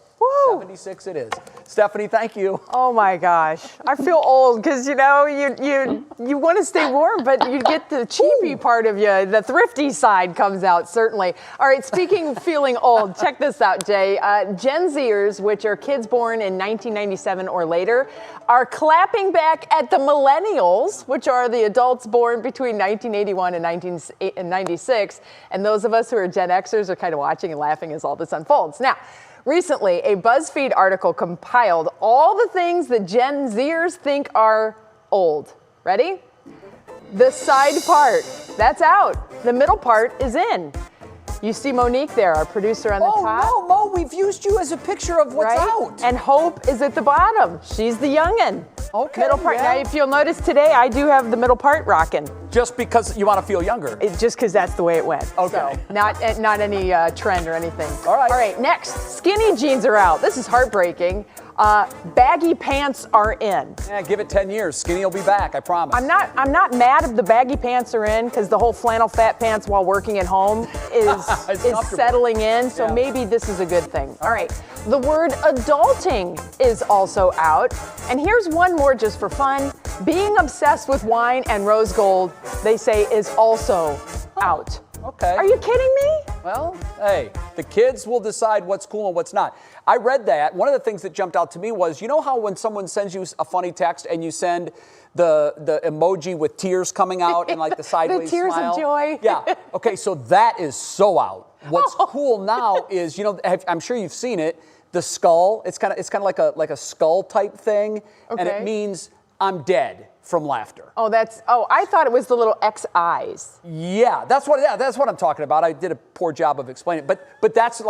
76 it is. Stephanie, thank you. Oh my gosh, I feel old because you know you want to stay warm, but you get the cheapy part of you. The thrifty side comes out certainly. All right, speaking of feeling old, check this out, Jay. Gen Zers, which are kids born in 1997 or later, are clapping back at the millennials, which are the adults born between 1981 and 1996. And those of us who are Gen Xers are kind of watching and laughing as all this unfolds. Now, recently, a BuzzFeed article compiled all the things that Gen Zers think are old. Ready? The side part, that's out. The middle part is in. You see Monique there, our producer on the top. Oh, no, Mo, we've used you as a picture of what's out. And Hope is at the bottom. She's the youngin'. Okay, middle part. yeah. Now, if you'll notice today, I do have the middle part rocking. Just because you want to feel younger. Just because that's the way it went. Okay. So, not any trend or anything. All right. All right, next, skinny jeans are out. This is heartbreaking. Baggy pants are in. Yeah, give it 10 years. Skinny will be back, I promise. I'm not mad if the baggy pants are in because the whole flannel fat pants while working at home is settling in. So maybe this is a good thing. All right. The word adulting is also out. And here's one more just for fun. Being obsessed with wine and rose gold, they say, is also out. Okay. Are you kidding me? Well, hey, the kids will decide what's cool and what's not. I read that. One of the things that jumped out to me was, you know how when someone sends you a funny text and you send the emoji with tears coming out and like the sideways the tears smile? of joy. Yeah. Okay, so that is so out. What's cool now is, you know, I'm sure you've seen it, the skull. It's kind of like a skull type thing, and it means I'm dead from laughter. Oh, I thought it was the little X eyes. Yeah, that's what I'm talking about. I did a poor job of explaining it, but that's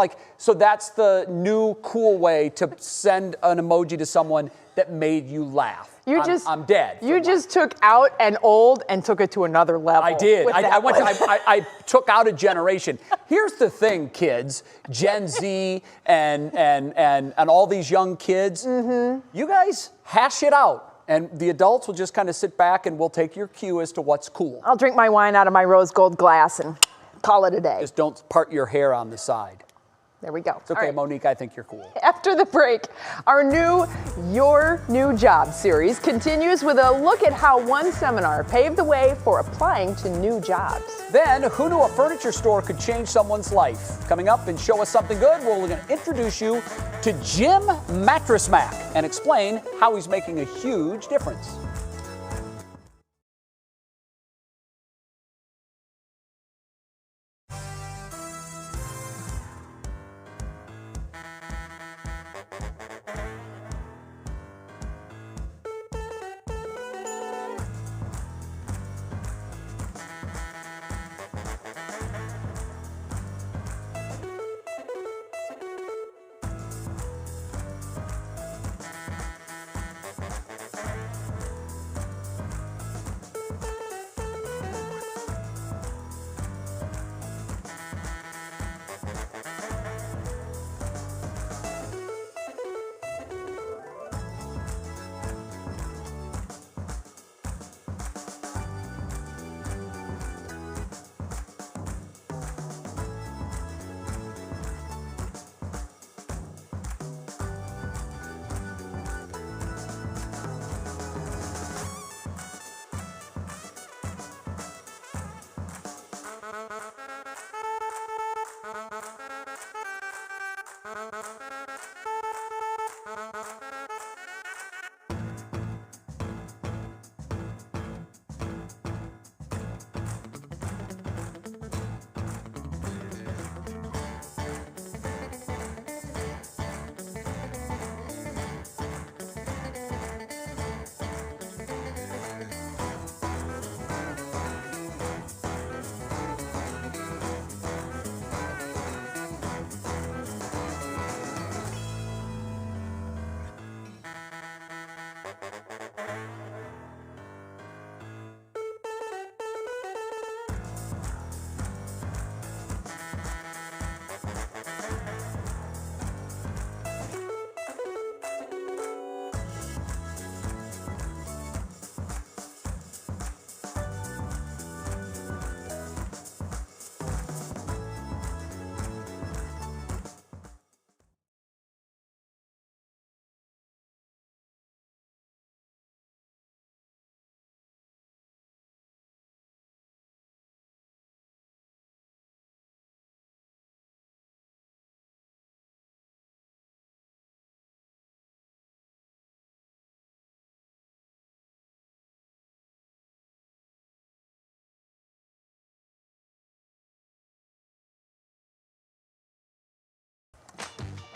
that's the new cool way to send an emoji to someone that made you laugh. I'm dead. You just took out and old and took it to another level. I did. I took out a generation. Here's the thing, kids, Gen Z and all these young kids, you guys hash it out. And the adults will just kind of sit back and we'll take your cue as to what's cool. I'll drink my wine out of my rose gold glass and call it a day. Just don't part your hair on the side. There we go. It's okay, right. Monique, I think you're cool. After the break, our new Your New Job series continues with a look at how one seminar paved the way for applying to new jobs. Then, who knew a furniture store could change someone's life? Coming up and Show Us Something Good, we're going to introduce you to Jim Mattress Mac and explain how he's making a huge difference.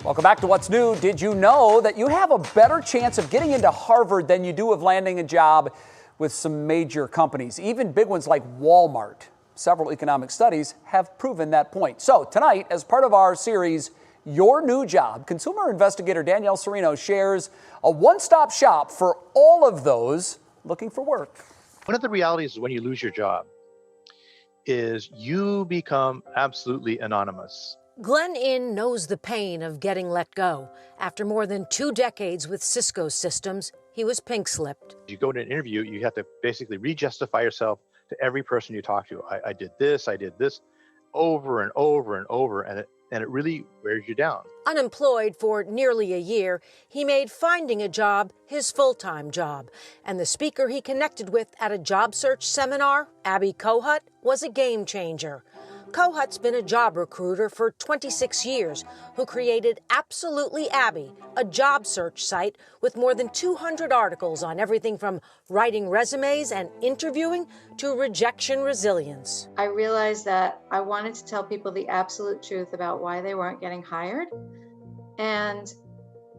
Welcome back to What's New. Did you know that you have a better chance of getting into Harvard than you do of landing a job with some major companies, even big ones like Walmart? Several economic studies have proven that point. So tonight, as part of our series, Your New Job, consumer investigator Danielle Serino shares a one-stop shop for all of those looking for work. One of the realities when you lose your job is you become absolutely anonymous. Glenn Inn knows the pain of getting let go. After more than 2 decades with Cisco Systems, he was pink-slipped. You go to an interview, you have to basically re-justify yourself to every person you talk to. I did this, over and over and over, and it really wears you down. Unemployed for nearly a year, he made finding a job his full-time job. And the speaker he connected with at a job search seminar, Abby Kohut, was a game changer. Kohut's been a job recruiter for 26 years, who created Absolutely Abby, a job search site with more than 200 articles on everything from writing resumes and interviewing to rejection resilience. I realized that I wanted to tell people the absolute truth about why they weren't getting hired. And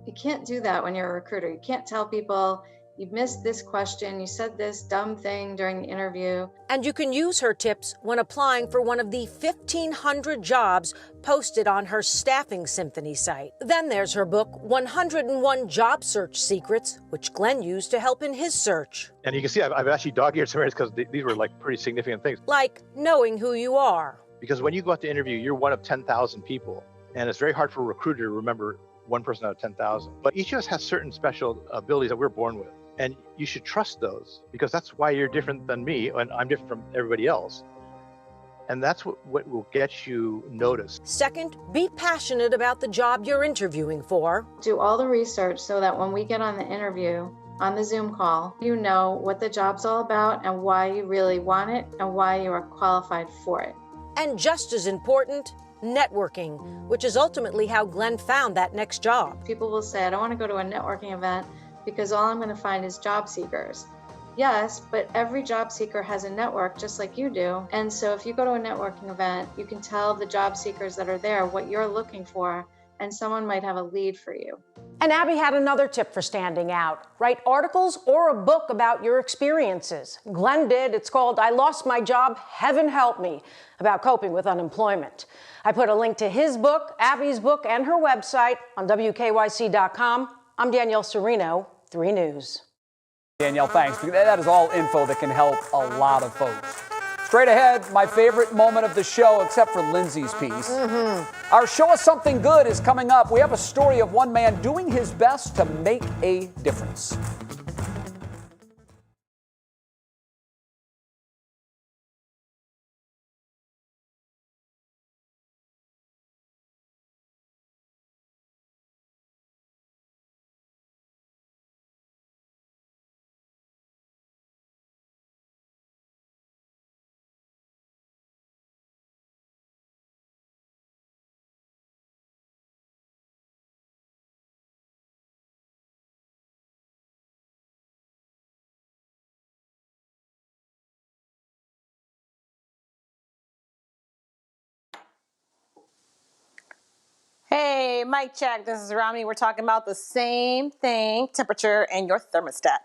you can't do that when you're a recruiter. You can't tell people, you missed this question, you said this dumb thing during the interview. And you can use her tips when applying for one of the 1,500 jobs posted on her Staffing Symphony site. Then there's her book, 101 Job Search Secrets, which Glenn used to help in his search. And you can see I've actually dog-eared some areas because these were like pretty significant things. Like knowing who you are. Because when you go out to interview, you're one of 10,000 people. And it's very hard for a recruiter to remember one person out of 10,000. But each of us has certain special abilities that we're born with. And you should trust those, because that's why you're different than me and I'm different from everybody else. And that's what will get you noticed. Second, be passionate about the job you're interviewing for. Do all the research so that when we get on the interview, on the Zoom call, you know what the job's all about and why you really want it and why you are qualified for it. And just as important, networking, which is ultimately how Glenn found that next job. People will say, I don't want to go to a networking event because all I'm going to find is job seekers. Yes, but every job seeker has a network just like you do. And so if you go to a networking event, you can tell the job seekers that are there what you're looking for, and someone might have a lead for you. And Abby had another tip for standing out. Write articles or a book about your experiences. Glenn did. It's called I Lost My Job, Heaven Help Me, about coping with unemployment. I put a link to his book, Abby's book, and her website on WKYC.com. I'm Danielle Serino, 3 News. Danielle, thanks. That is all info that can help a lot of folks. Straight ahead, my favorite moment of the show, except for Lindsay's piece. Our Show Us Something Good is coming up. We have a story of one man doing his best to make a difference. Hey, mic check. This is Rami. We're talking about the same thing, temperature and your thermostat.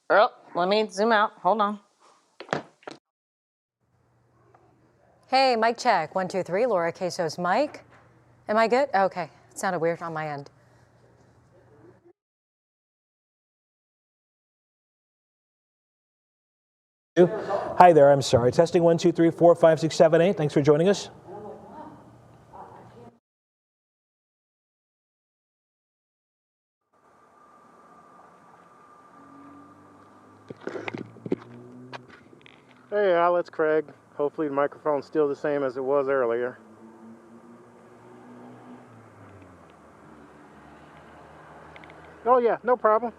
Oh, let me zoom out. Hold on. Hey, mic check. 1, 2, 3. Laura Queso's mic. Am I good? Okay. It sounded weird on my end. Hi there, I'm sorry. Testing 1, 2, 3, 4, 5, 6, 7, 8. Thanks for joining us. Hey Al, it's Craig. Hopefully the microphone's still the same as it was earlier. Oh yeah, no problem.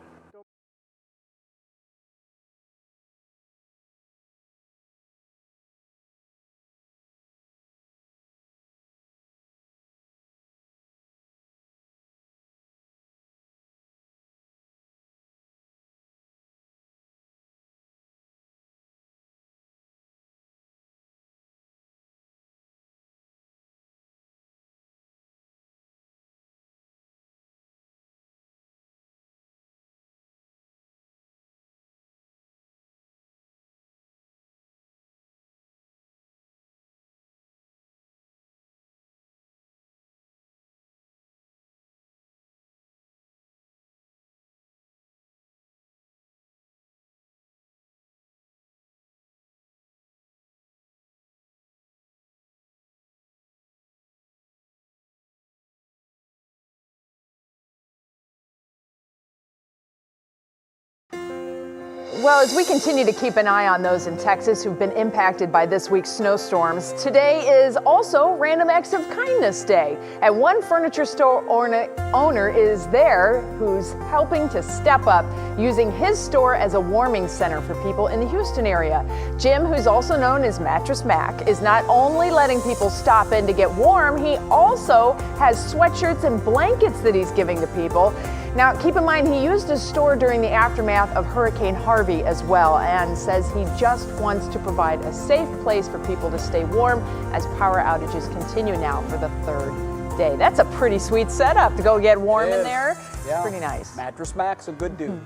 Well, as we continue to keep an eye on those in Texas who've been impacted by this week's snowstorms, today is also Random Acts of Kindness Day. And one furniture store owner is there who's helping to step up, using his store as a warming center for people in the Houston area. Jim, who's also known as Mattress Mac, is not only letting people stop in to get warm, he also has sweatshirts and blankets that he's giving to people. Now, keep in mind, he used his store during the aftermath of Hurricane Harvey as well, and says he just wants to provide a safe place for people to stay warm as power outages continue now for the third day. That's a pretty sweet setup to go get warm in there. Yeah. Pretty nice. Mattress Mac's a good dude.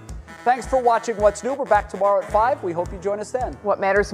Thanks for watching What's New. We're back tomorrow at 5. We hope you join us then. What matters most